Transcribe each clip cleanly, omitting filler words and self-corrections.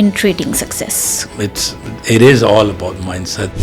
in trading success? It is all about mindset.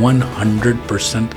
100%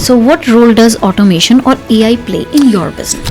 So what role does automation or AI play in your business?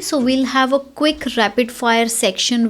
so we'll have a quick rapid fire section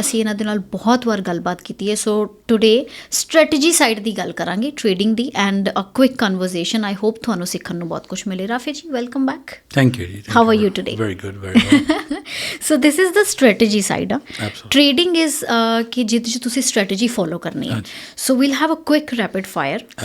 ਅਸੀਂ ਇਹਨਾਂ ਦੇ ਨਾਲ ਬਹੁਤ ਵਾਰ ਗੱਲਬਾਤ ਕੀਤੀ ਹੈ, so today strategy side ਦੀ ਗੱਲ ਕਰਾਂਗੇ ਟ੍ਰੇਡਿੰਗ ਦੀ, and a quick conversation. I hope ਤੁਹਾਨੂੰ ਸਿੱਖਣ ਨੂੰ ਬਹੁਤ ਕੁਝ ਮਿਲੇ। Rafay ji, welcome back. Thank you ji. How are you today? Very good, very good. So this is the strategy side. Trading is ਕਿ ਜਿਹਦੇ 'ਚ ਤੁਸੀਂ ਸਟ੍ਰੈਟਜੀ ਫੋਲੋ ਕਰਨੀ ਹੈ। So we'll have a quick rapid fire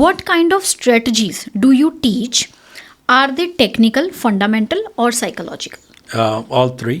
what kind of strategies do you teach? Are they technical, fundamental or psychological? All three.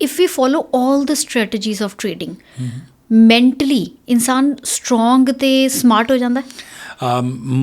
If we follow all the strategies of trading, mentally ਇਨਸਾਨ strong ਤੇ smart ਹੋ ਜਾਂਦਾ ਹੈ?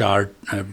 4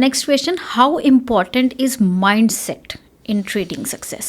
Next question, how important is mindset in trading success?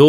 2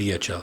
DHL.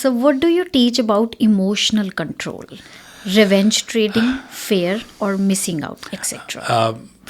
So what do you teach about emotional control, revenge trading, fear or missing out, etc.?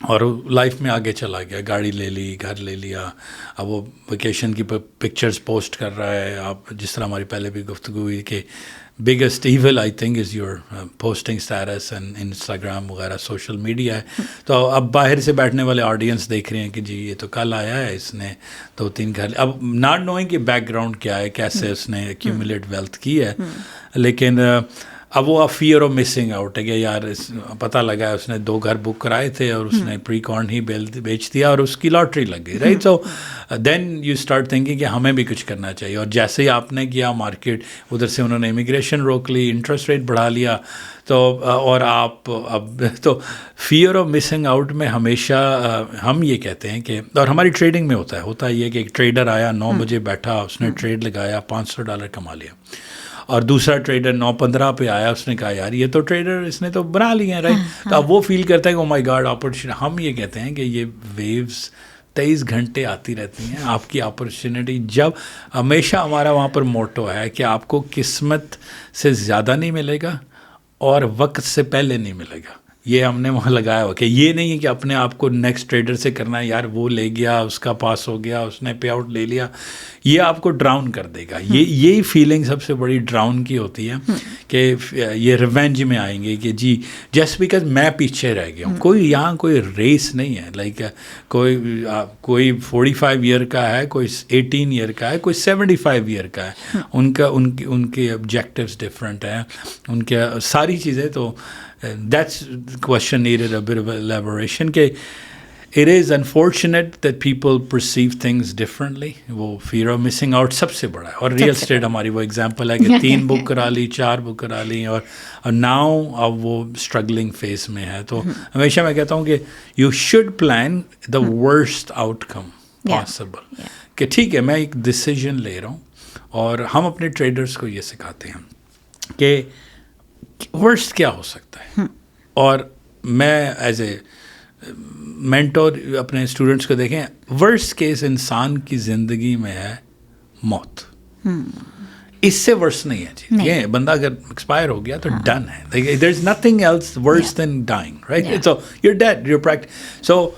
اور life میں آگے چلا گیا, گاڑی لے لی, گھر لے لیا, اب وہ ویکیشن کی پکچرز پوسٹ کر رہا ہے. آپ جس طرح ہماری پہلے بھی گفتگو ہوئی کہ biggest evil I think is your posting status and Instagram وغیرہ سوشل میڈیا ہے. تو اب باہر سے بیٹھنے والے آڈینس دیکھ رہے ہیں کہ جی یہ تو کل آیا ہے, اس نے 2-3 گھر, اب ناٹ نوئنگ کہ بیک گراؤنڈ کیا ہے, کیسے اس نے ایکیومولیٹ ویلتھ کی ہے, لیکن اب وہ فیئر آف مسنگ آؤٹ ہے کہ یار پتہ لگا ہے اس نے 2 گھر بک کرائے تھے اور اس نے پری کارن ہی بیچ دیا اور اس کی لاٹری لگ گئی, right. So then you start thinking کہ ہمیں بھی کچھ کرنا چاہیے. اور جیسے ہی آپ نے کیا مارکیٹ, ادھر سے انہوں نے امیگریشن روک لی, انٹرسٹ ریٹ بڑھا لیا, تو اور آپ اب تو فیئر آف مسنگ آؤٹ میں ہمیشہ ہم یہ کہتے ہیں کہ, اور ہماری ٹریڈنگ میں ہوتا یہ کہ ایک ٹریڈر آیا 9 بجے بیٹھا, اس نے ٹریڈ لگایا, $500 کما لیا, اور دوسرا ٹریڈر 9:15 پہ آیا, اس نے کہا یار یہ تو ٹریڈر اس نے تو بنا لیے ہیں, رائٹ. تو اب وہ فیل کرتا ہے کہ او مائی گاڈ اپرچونیٹی. ہم یہ کہتے ہیں کہ یہ ویوز 23 گھنٹے آتی رہتی ہیں, آپ کی اپرچونیٹی جب, ہمیشہ ہمارا وہاں پر موٹو ہے کہ آپ کو قسمت سے زیادہ نہیں ملے گا اور وقت سے پہلے نہیں ملے گا. یہ ہم نے وہاں لگایا ہوا کہ یہ نہیں ہے کہ اپنے آپ کو نیکسٹ ٹریڈر سے کرنا ہے, یار وہ لے گیا, اس کا پاس ہو گیا, اس نے پے آؤٹ لے لیا, یہ آپ کو ڈراؤن کر دے گا. یہی فیلنگ سب سے بڑی ڈراؤن کی ہوتی ہے کہ یہ ریونج میں آئیں گے کہ جی جسٹ بیکاز میں پیچھے رہ گیا ہوں. کوئی یہاں کوئی ریس نہیں ہے, لائک کوئی 45 ایئر کا ہے, کوئی 18 ایئر کا ہے, کوئی 75 ایئر کا ہے, ان کے آبجیکٹیوز ڈفرینٹ ہیں, ان کے ساری چیزیں. تو that's the question needed a bit of elaboration کہ it is unfortunate that people perceive things differently. وہ fear of missing out سب سے بڑا ہے. اور ریئل اسٹیٹ ہماری وہ ایگزامپل ہے کہ 3 بک کرا لی, 4 بک کرا لی, اور ناؤ اب وہ اسٹرگلنگ فیز میں ہے. تو ہمیشہ میں کہتا ہوں کہ you should plan the worst outcome possible کہ ٹھیک ہے میں ایک ڈیسیجن لے رہا ہوں, اور ہم اپنے ٹریڈرز کو یہ سکھاتے ہیں کہ ورسٹ کیا ہو سکتا ہے. اور میں ایز اے مینٹور اپنے اسٹوڈنٹس کو دیکھیں, ورسٹ کیس انسان کی زندگی میں ہے موت, اس سے ورس نہیں ہے جی. یہ بندہ اگر ایکسپائر ہو گیا تو ڈن ہے, there is nothing else worse than dying, right. So you dead, you practise. سو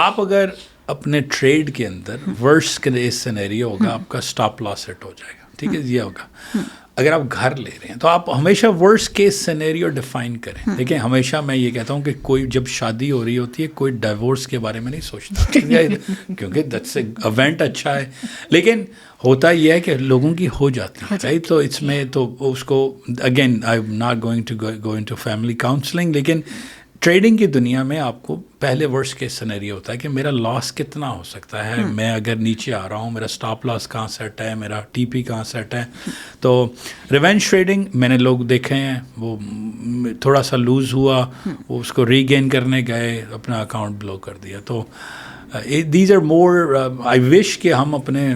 آپ اگر اپنے ٹریڈ کے اندر ورس کیس سینیریو ہوگا, آپ کا اسٹاپ لاس سیٹ ہو جائے گا, ٹھیک ہے, یہ ہوگا. اگر آپ گھر لے رہے ہیں تو آپ ہمیشہ ورسٹ کیس سینیریو ڈیفائن کریں. دیکھیں ہمیشہ میں یہ کہتا ہوں کہ کوئی جب شادی ہو رہی ہوتی ہے کوئی ڈائیورس کے بارے میں نہیں سوچتا کیونکہ دیٹس اے ایونٹ اچھا ہے, لیکن ہوتا یہ ہے کہ لوگوں کی ہو جاتی ہے, رائٹ. تو اس میں تو اس کو again I am not going to go into family counselling, لیکن ٹریڈنگ کی دنیا میں آپ کو پہلے ورسٹ کیس سینیریو ہوتا ہے کہ میرا لاس کتنا ہو سکتا ہے, میں اگر نیچے آ رہا ہوں میرا اسٹاپ لاس کہاں سیٹ ہے, میرا ٹی پی کہاں سیٹ ہے. تو ریونج ٹریڈنگ میں نے لوگ دیکھے ہیں, وہ تھوڑا سا لوز ہوا, وہ اس کو ری گین کرنے گئے, اپنا اکاؤنٹ بلو کر دیا. تو دیز آر مور, آئی وش کہ ہم اپنے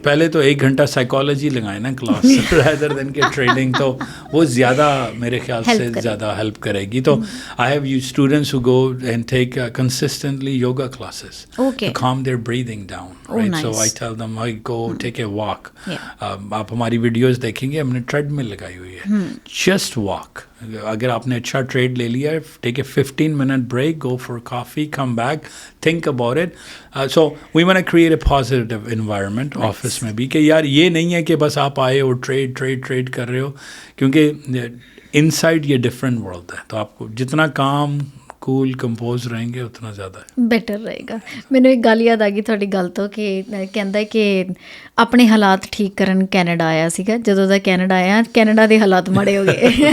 پہلے تو 1 گھنٹہ سائیکالوجی لگائیں نا کلاس ریدر دین کہ ٹریڈنگ, تو وہ زیادہ میرے خیال سے زیادہ ہیلپ کرے گی. تو I have you students who go and take consistently yoga classes to calm their breathing down, right. So I tell them I go take a walk. آپ ہماری ویڈیوز دیکھیں گے, ہم نے ٹریڈ مل لگائی ہوئی ہے, جسٹ واک. اگر آپ نے اچھا ٹریڈ لے لیا ہے, take a 15 minute break, go for coffee, come back, think about it. So we want to create a positive environment office میں بھی کہ یار یہ نہیں ہے کہ بس آپ آئے ہو ٹریڈ کر رہے ہو, کیونکہ ان سائڈ یہ ڈفرینٹ ورلڈ ہے. تو آپ کو جتنا کام کول ਕੰਪੋਜ਼ ਰਹੇਂਗੇ ਉਤਨਾ ਜ਼ਿਆਦਾ ਹੈ, ਬੈਟਰ ਰਹੇਗਾ. ਮੈਨੂੰ ਇੱਕ ਗੱਲ ਯਾਦ ਆ ਗਈ ਤੁਹਾਡੀ ਗੱਲ ਤੋਂ ਕਿ ਕਹਿੰਦਾ ਕਿ ਆਪਣੇ ਹਾਲਾਤ ਠੀਕ ਕਰਨ ਕੈਨੇਡਾ ਆਇਆ ਸੀਗਾ. ਜਦੋਂ ਦਾ ਕੈਨੇਡਾ ਆਇਆ, ਕੈਨੇਡਾ ਦੇ ਹਾਲਾਤ ਮਾੜੇ ਹੋ ਗਏ.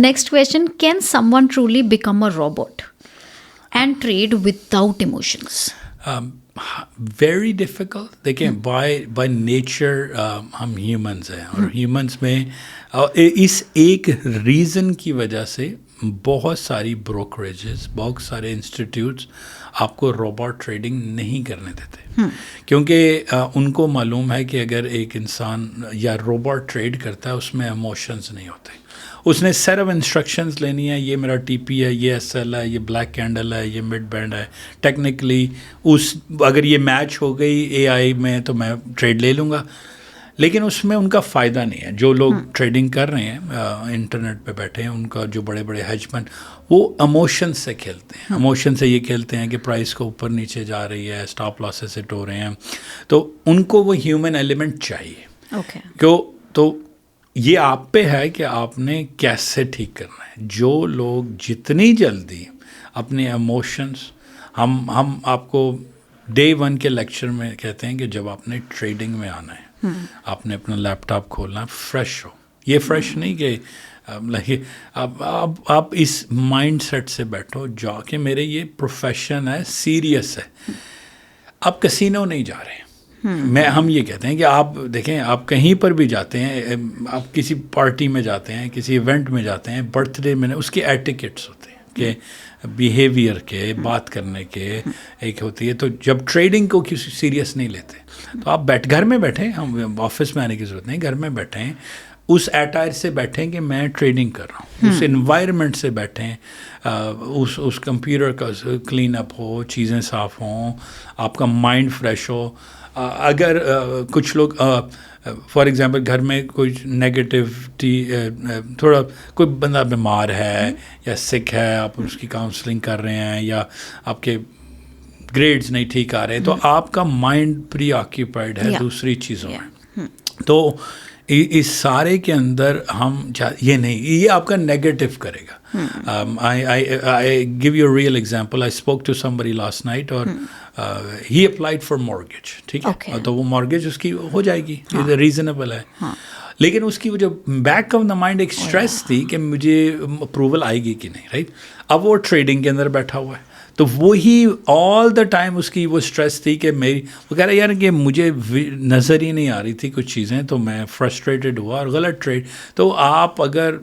Next question, can someone truly become a robot and trade without emotions? Very difficult. دیکھیں بائی نیچر ہم ہیومنز ہیں, اور ہیومنز میں اس ایک ریزن کی وجہ سے بہت ساری بروکریجز, بہت سارے انسٹیٹیوٹس آپ کو روبوٹ ٹریڈنگ نہیں کرنے دیتے, کیونکہ ان کو معلوم ہے کہ اگر ایک انسان یا روبوٹ ٹریڈ کرتا ہے اس میں ایموشنز نہیں ہوتے. اس نے صرف انسٹرکشنز لینی ہے, یہ میرا ٹی پی ہے, یہ ایس ایل ہے, یہ بلیک کینڈل ہے, یہ مڈ بینڈ ہے. ٹیکنیکلی اگر یہ میچ ہو گئی اے آئی میں تو میں ٹریڈ لے لوں گا. لیکن اس میں ان کا فائدہ نہیں ہے. جو لوگ ٹریڈنگ کر رہے ہیں انٹرنیٹ پہ بیٹھے ہیں, ان کا جو بڑے بڑے ہیج فنڈ, وہ ایموشن سے کھیلتے ہیں. ایموشن سے یہ کھیلتے ہیں کہ پرائس کو اوپر نیچے جا رہی ہے, اسٹاپ لاسز ہٹ ہو رہے ہیں, تو ان کو وہ ہیومن ایلیمنٹ چاہیے. تو یہ آپ پہ ہے کہ آپ نے کیسے ٹھیک کرنا ہے. جو لوگ جتنی جلدی اپنے ایموشنس, ہم آپ کو ڈے 1 کے لیکچر میں کہتے ہیں کہ جب آپ نے ٹریڈنگ میں آنا ہے, آپ نے اپنا لیپ ٹاپ کھولنا, فریش ہو. یہ فریش نہیں کہ آپ اس مائنڈ سیٹ سے بیٹھو جا کہ میرے یہ پروفیشن ہے, سیریس ہے. آپ کسینو نہیں جا رہے. ہم یہ کہتے ہیں کہ آپ دیکھیں, آپ کہیں پر بھی جاتے ہیں, آپ کسی پارٹی میں جاتے ہیں, کسی ایونٹ میں جاتے ہیں, برتھ ڈے میں, اس کے ایٹیکیٹس ہوتے ہیں کہ بیہیویئر کے, بات کرنے کے ایک ہوتی ہے. تو جب ٹریڈنگ کو کسی سیریس نہیں لیتے, تو آپ گھر میں بیٹھیں, ہم آفس میں آنے کی ضرورت نہیں, گھر میں بیٹھیں, اس ایٹائر سے بیٹھیں کہ میں ٹریڈنگ کر رہا ہوں, اس انوائرمنٹ سے بیٹھیں, اس کمپیوٹر کا کلین اپ ہو, چیزیں صاف ہوں, آپ کا مائنڈ فریش ہو. اگر کچھ لوگ فار ایگزامپل گھر میں کوئی نیگیٹیوٹی, تھوڑا کوئی بندہ بیمار ہے یا سک ہے, آپ اس کی کاؤنسلنگ کر رہے ہیں, یا آپ کے گریڈز نہیں ٹھیک آ رہے ہیں, تو آپ کا مائنڈ پری آکیوپائڈ ہے دوسری چیزوں میں. تو اس سارے کے اندر ہم یہ نہیں, یہ آپ کا نیگیٹو کرے گا. I give you a real example. I spoke to somebody last night, اور he applied for mortgage. ٹھیک ہے, تو وہ mortgage اس کی ہو جائے گی, ریزنیبل ہے. لیکن اس کی وہ جو بیک آف دا مائنڈ ایک اسٹریس تھی کہ مجھے اپروول آئے گی کہ نہیں, رائٹ. اب وہ ٹریڈنگ کے اندر بیٹھا ہوا ہے, تو وہی آل دا ٹائم اس کی وہ اسٹریس تھی کہ وہ کہہ رہا ہے یار کہ مجھے نظر ہی نہیں آ رہی تھی کچھ چیزیں, تو میں فرسٹریٹڈ ہوا اور غلط ٹریڈ. تو آپ اگر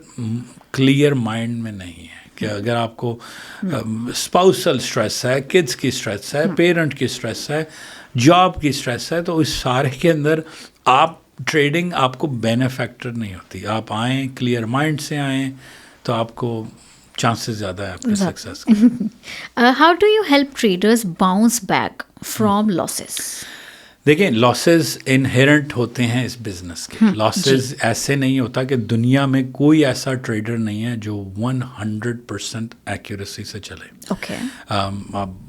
کلیئر مائنڈ میں نہیں ہے کہ اگر آپ کو اسپاؤسل اسٹریس ہے, کڈس کی اسٹریس ہے, پیرنٹ کی اسٹریس ہے, جاب کی اسٹریس ہے, تو اس سارے کے اندر آپ ٹریڈنگ آپ کو بینیفیکٹر نہیں ہوتی. آپ آئیں کلیئر مائنڈ سے آئیں, تو آپ کو چانسز زیادہ ہے آپ کے سکسیس کے. How do you help traders bounce back from losses? دیکھیں, لاسز انہیرنٹ ہوتے ہیں اس بزنس کے. لاسز ایسے نہیں ہوتا کہ دنیا میں کوئی ایسا ٹریڈر نہیں ہے جو 100% ایکوریسی سے چلے.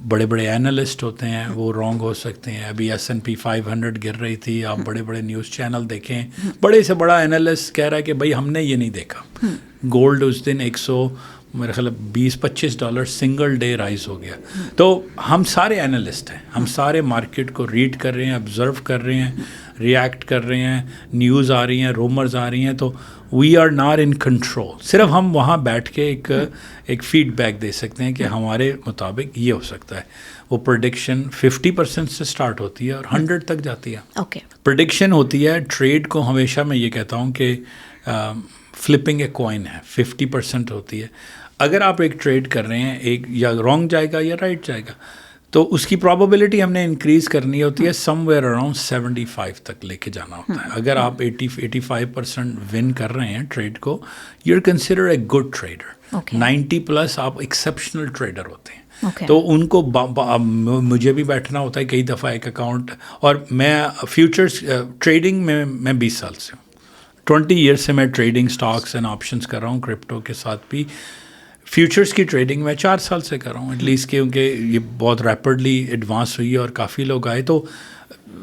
بڑے بڑے اینالسٹ ہوتے ہیں, وہ رانگ ہو سکتے ہیں. ابھی S&P 500 گر رہی تھی, آپ بڑے بڑے نیوز چینل دیکھیں, بڑے سے بڑا اینالسٹ کہہ رہا ہے کہ بھائی ہم نے یہ نہیں دیکھا. گولڈ اس دن میرے خیال $20-25 سنگل ڈے رائز ہو گیا. تو ہم سارے اینالسٹ ہیں, ہم سارے مارکیٹ کو ریڈ کر رہے ہیں, آبزرو کر رہے ہیں, ریئیکٹ کر رہے ہیں, نیوز آ رہی ہیں, رومرز آ رہی ہیں, تو we are not in control. صرف ہم وہاں بیٹھ کے ایک فیڈ بیک دے سکتے ہیں کہ ہمارے مطابق یہ ہو سکتا ہے. وہ پریڈکشن 50% سے اسٹارٹ ہوتی ہے اور 100 تک جاتی ہے. پریڈکشن ہوتی ہے. ٹریڈ کو ہمیشہ میں یہ کہتا ہوں کہ فلپنگ اے کوائن ہے, 50% ہوتی ہے. اگر آپ ایک ٹریڈ کر رہے ہیں, ایک یا رانگ جائے گا یا رائٹ جائے گا, تو اس کی پرابیبلٹی ہم نے انکریز کرنی ہوتی ہے, سم ویئر اراؤنڈ 75 تک لے کے جانا ہوتا ہے. اگر آپ 85% ون کر رہے ہیں ٹریڈ کو, you are consider a good trader. 90+ آپ ایکسیپشنل ٹریڈر ہوتے ہیں. تو ان کو مجھے بھی بیٹھنا ہوتا ہے کئی دفعہ ایک اکاؤنٹ, اور میں فیوچرس ٹریڈنگ میں 20 سال سے ہوں, 20 ایئرس سے میں ٹریڈنگ اسٹاکس اینڈ آپشنس کر رہا ہوں, کرپٹو کے ساتھ بھی. فیوچرس کی ٹریڈنگ میں 4 سال سے کر رہا ہوں ایٹ لیسٹ, کیونکہ یہ بہت ریپڈلی ایڈوانس ہوئی ہے اور کافی لوگ آئے. تو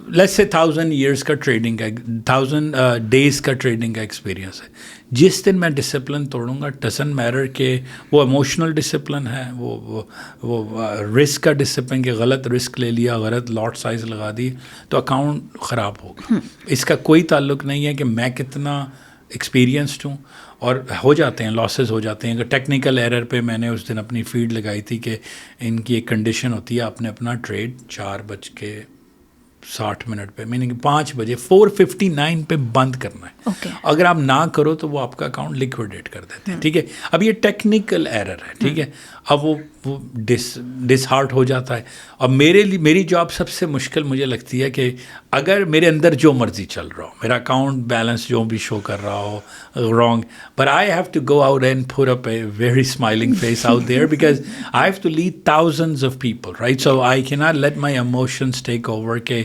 لیٹس سے 1000 ایئرس کا ٹریڈنگ کا 1000 ڈیز کا ٹریڈنگ کا ایکسپیرینس ہے. جس دن میں ڈسپلن توڑوں گا, ڈزنٹ میٹر کہ وہ ایموشنل ڈسپلن ہے, وہ رسک کا ڈسپلن کہ غلط رسک لے لیا, غلط لاٹ سائز لگا دی, تو اکاؤنٹ خراب ہوگا. اس کا کوئی تعلق نہیں ہے کہ میں کتنا ایکسپیرینسڈ ہوں. اور ہو جاتے ہیں, لاسز ہو جاتے ہیں. اگر ٹیکنیکل ایرر پہ میں نے اس دن اپنی فیڈ لگائی تھی کہ ان کی ایک کنڈیشن ہوتی ہے, آپ نے اپنا ٹریڈ 4:60 پہ, میننگ 5 بجے 4:59 پہ بند کرنا ہے. اگر آپ نہ کرو تو وہ آپ کا اکاؤنٹ لیکویڈیٹ کر دیتے ہیں. ٹھیک ہے, اب یہ ٹیکنیکل ایرر ہے. ٹھیک ہے, اب وہ ڈس ہارٹ ہو جاتا ہے. اب میری جاب سب سے مشکل مجھے لگتی ہے کہ اگر میرے اندر جو مرضی چل رہا ہو, میرا اکاؤنٹ بیلنس جو بھی شو کر رہا ہو wrong, but I have to go out and put up a very smiling face out there, because I have to lead thousands of people, right? So I cannot let my emotions take over کہ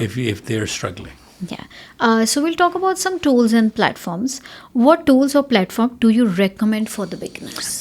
if they are struggling. Yeah. So we'll talk about some tools and platforms. What tools or platform do you recommend for the beginners?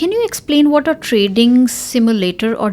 Can you explain what a trading simulator or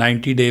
90-day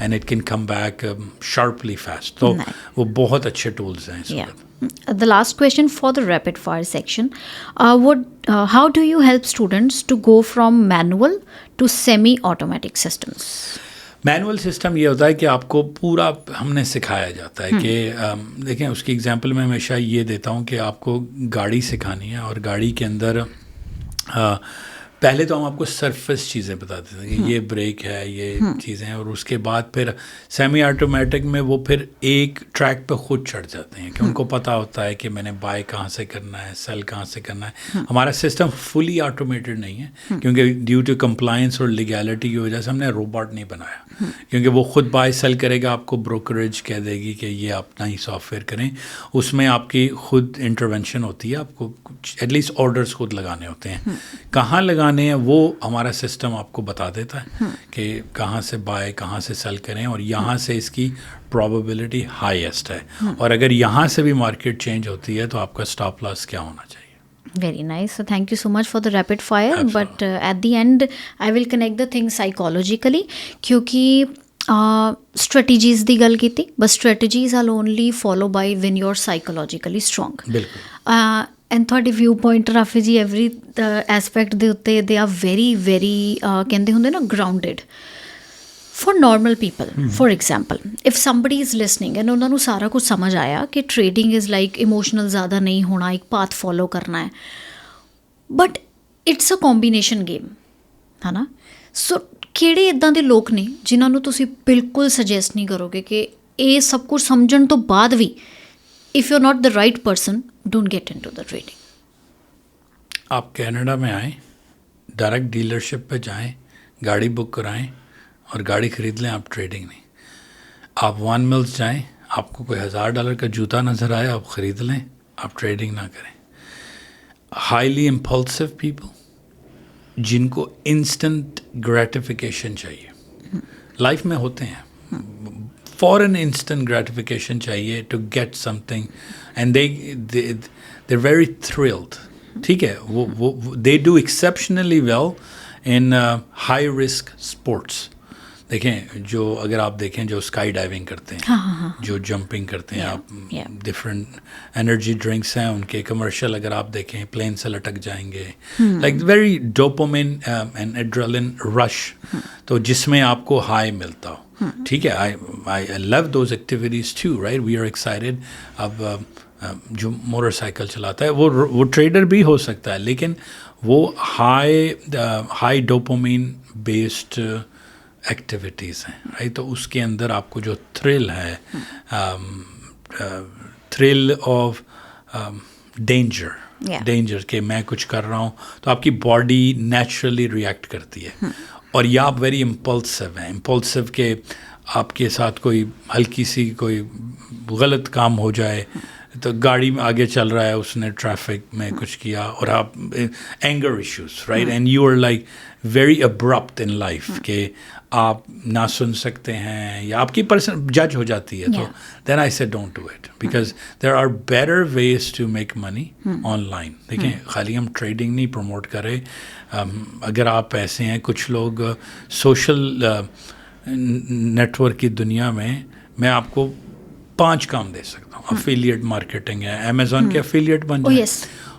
and it can come back sharply fast. تو وہ بہت اچھے tools ہیں اس وقت. The last question for the rapid fire section. How do you help students to go from manual to semi-automatic systems? Manual system یہ ہوتا ہے کہ آپ کو پورا ہم نے سکھایا جاتا ہے کہ دیکھیں اس کی ایگزامپل میں ہمیشہ یہ دیتا ہوں کہ آپ کو گاڑی سکھانی ہے اور گاڑی کے اندر پہلے تو ہم آپ کو سرفس چیزیں بتاتے تھے کہ یہ بریک ہے یہ چیزیں ہیں، اور اس کے بعد پھر سیمی آٹومیٹک میں وہ پھر ایک ٹریک پہ خود چڑھ جاتے ہیں کہ ان کو پتہ ہوتا ہے کہ میں نے بائی کہاں سے کرنا ہے، سیل کہاں سے کرنا ہے. ہمارا سسٹم فلی آٹومیٹڈ نہیں ہے کیونکہ ڈیو ٹو کمپلائنس اور لیگیلٹی کی وجہ سے ہم نے روبوٹ نہیں بنایا، کیونکہ وہ خود بائی سیل کرے گا، آپ کو بروکریج کہہ دے گی کہ یہ اپنا ہی سافٹ ویئر کریں. اس میں آپ کی خود انٹروینشن ہوتی ہے، آپ کو ایٹ لیسٹ آرڈرس خود لگانے ہوتے ہیں. کہاں لگانے ہیں وہ ہمارا سسٹم آپ کو بتا دیتا ہے کہ کہاں سے بائی کہاں سے سیل کریں، اور یہاں سے اس کی پرابیبلٹی ہائیسٹ ہے، اور اگر یہاں سے بھی مارکیٹ چینج ہوتی ہے تو آپ کا اسٹاپ لاس کیا ہونا چاہیے. Very nice. So thank you so much for the rapid fire. Absolutely. But at the end, I will connect the thing psychologically. کیونکہ strategies دی گل کیتی، but strategies are only follow by when you're psychologically strong. بالکل. And ਤੁਹਾਡੇ view point ਰਾਫੀ ਜੀ every aspect ਦੇ ਉੱਤੇ they are very ਕਹਿੰਦੇ ਹੁੰਦੇ ਨਾ grounded. For normal people, for example, if somebody is listening and ਉਹਨਾਂ ਨੂੰ ਸਾਰਾ ਕੁਝ ਸਮਝ ਆਇਆ ਕਿ trading is like emotional ਜ਼ਿਆਦਾ ਨਹੀਂ ਹੋਣਾ, ਇੱਕ path follow ਕਰਨਾ ਹੈ, but it's a combination game, ਹੈ ਨਾ. ਸੋ ਕਿਹੜੇ ਇੱਦਾਂ ਦੇ ਲੋਕ ਨੇ ਜਿਨ੍ਹਾਂ ਨੂੰ ਤੁਸੀਂ ਬਿਲਕੁਲ ਸੁਜੈਸਟ ਨਹੀਂ ਕਰੋਗੇ کہ ਇਹ ਸਭ ਕੁਝ ਸਮਝਣ ਤੋਂ ਬਾਅਦ ਵੀ if you're not the right person, don't get into the trading? آپ کینیڈا میں آئیں، ڈائریکٹ ڈیلرشپ پہ جائیں، گاڑی بک کرائیں اور گاڑی خرید لیں. آپ ٹریڈنگ نہیں. آپ وان ملز جائیں، آپ کو کوئی $1000 کا جوتا نظر آئے، آپ خرید لیں، آپ ٹریڈنگ نہ کریں. ہائیلی امپلسو پیپل جن کو انسٹنٹ گریٹیفیکیشن چاہیے، لائف میں ہوتے ہیں فوراً انسٹنٹ گریٹیفیکیشن چاہیے to get something, and they very thrilled. ٹھیک ہے، وہ they do exceptionally well in high risk sports. دیکھیں جو اگر آپ دیکھیں جو اسکائی ڈائیونگ کرتے ہیں، جو جمپنگ کرتے ہیں، آپ ڈفرینٹ انرجی ڈرنکس ہیں ان کے کمرشل اگر آپ دیکھیں، پلین سے لٹک جائیں گے، لائک ویری ڈوپامین اینڈ ایڈرلن رش، تو جس میں آپ کو ہائی ملتا ہو. ٹھیک ہے، I love those activities too, right. We are excited. اب جو موٹر سائیکل چلاتا ہے وہ ٹریڈر بھی ہو سکتا ہے، لیکن وہ ہائی ڈوپامین بیسڈ ایکٹیویٹیز ہیں، رائٹ. تو اس کے اندر آپ کو جو تھرل ہے، تھرل آف ڈینجر کہ میں کچھ کر رہا ہوں، تو آپ کی باڈی نیچرلی ریئیکٹ کرتی ہے. اور یا آپ ویری امپلسو ہیں، امپلسو کہ آپ کے ساتھ کوئی ہلکی سی کوئی غلط کام ہو جائے تو گاڑی میں آگے چل رہا ہے، اس نے ٹریفک میں کچھ کیا اور آپ anger issues, right. And you are like very abrupt in life کہ آپ نہ سن سکتے ہیں یا آپ کی پرسن جج ہو جاتی ہے. تو then I say don't do it because there are better ways to make money online. دیکھیں خالی ہم ٹریڈنگ نہیں پروموٹ کریں. اگر آپ ایسے ہیں، کچھ لوگ سوشل نیٹ ورک کی دنیا میں آپ کو 5 کام دے سکتا ہوں. افیلیٹ مارکیٹنگ ہے، امیزون کے افیلیٹ بن جائیں.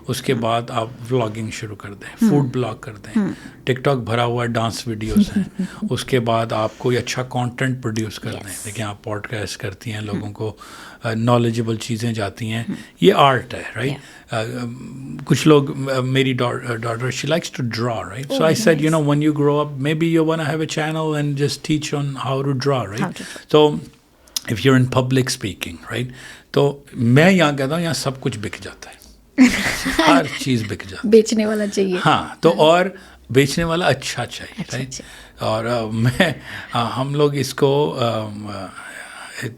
اس کے بعد آپ ولاگنگ شروع کر دیں، فوڈ بلاگ کر دیں، ٹک ٹاک بھرا ہوا ڈانس ویڈیوز ہیں. اس کے بعد آپ کوئی اچھا کانٹینٹ پروڈیوس کر دیں. دیکھیں آپ پوڈ کاسٹ کرتی ہیں، لوگوں کو نالجبل چیزیں جاتی ہیں. یہ آرٹ ہے، رائٹ. کچھ لوگ، میری daughter she likes to draw, right. So I said you know when you grow up maybe you want to have a channel and just teach on how to draw, right. So if you're in public speaking, right, تو میں یہاں کہتا ہوں یہاں سب کچھ بک جاتا ہے. ہر چیز بک جاتی ہے. بیچنے والا چاہیے. ہاں، تو اور بیچنے والا اچھا چاہیے، رائٹ. اور ہم لوگ اس کو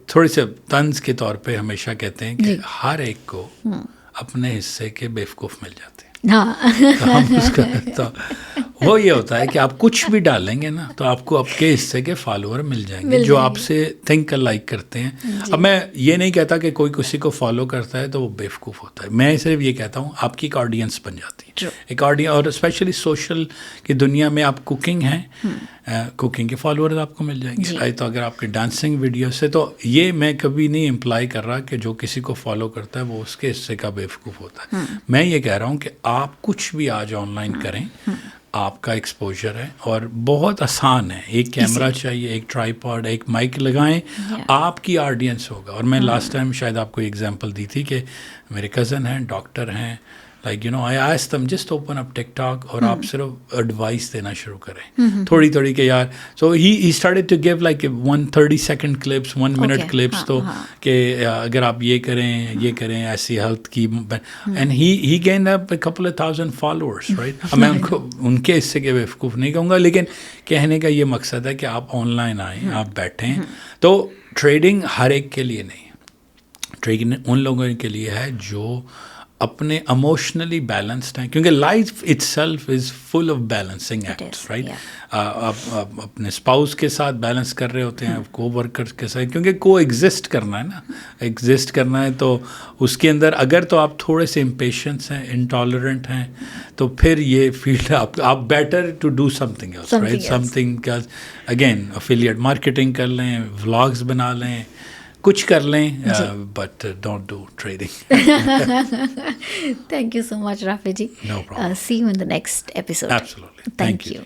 تھوڑے سے طنز کے طور پہ ہمیشہ کہتے ہیں کہ ہر ایک کو اپنے حصے کے بیوقوف مل جاتے ہیں. تو ہم اس کا تو وہ یہ ہوتا ہے کہ آپ کچھ بھی ڈالیں گے نا تو آپ کو آپ کے حصے کے فالوور مل جائیں گے جو آپ سے تھنک لائک کرتے ہیں. اب میں یہ نہیں کہتا کہ کوئی کسی کو فالو کرتا ہے تو وہ بیوقوف ہوتا ہے, میں صرف یہ کہتا ہوں آپ کی ایک آڈینس بن جاتی ہے, ایک آڈینس. اور اسپیشلی سوشل کی دنیا میں آپ کوکنگ ہیں, کوکنگ کے فالوورز آپ کو مل جائیں گے. تو اگر آپ کے ڈانسنگ ویڈیو سے, تو یہ میں کبھی نہیں امپلائی کر رہا کہ جو کسی کو فالو کرتا ہے وہ اس کے حصے کا بیوقوف ہوتا ہے. میں یہ کہہ رہا ہوں کہ آپ کچھ بھی آج آن لائن کریں, آپ کا ایکسپوجر ہے اور بہت آسان ہے. ایک کیمرہ چاہیے, ایک ٹرائی پاڈ, ایک مائک لگائیں, آپ کی آڈینس ہوگا. اور میں لاسٹ ٹائم شاید آپ کو ایگزامپل دی تھی کہ میرے کزن ہیں, ڈاکٹر ہیں, like you know I asked them just open up TikTok, اور آپ صرف ایڈوائس دینا شروع کریں تھوڑی تھوڑی کہ یار. So he started to give like 130 second clips, 1 minute clips, تو کہ اگر آپ یہ کریں, یہ کریں, ایسی ہیلتھ کی. And he gain up couple of thousand followers, right. اب میں ان کے حصے کے بیوقوف نہیں کہوں گا, لیکن کہنے کا یہ مقصد ہے کہ آپ آن لائن آئیں, آپ بیٹھیں. تو ٹریڈنگ ہر ایک کے لیے نہیں, ٹریڈنگ ان لوگوں کے لیے ہے جو اپنے اموشنلی بیلنسڈ ہیں, کیونکہ life itself is full of balancing acts, right. آپ اپنے اسپاؤس کے ساتھ بیلنس کر رہے ہوتے ہیں, کو ورکر کے ساتھ, کیونکہ کو ایگزسٹ کرنا ہے نا, ایگزسٹ کرنا ہے. تو اس کے اندر اگر تو آپ تھوڑے سے امپیشنس ہیں, انٹالرنٹ ہیں, تو پھر یہ فیلڈ آپ better to do something else, right. Something again affiliate marketing کر لیں, ولاگس بنا لیں, کچھ کر لیں, but don't do trading. Thank you so much, Rafi ji. No problem. See you in the next episode. Absolutely. Thank you.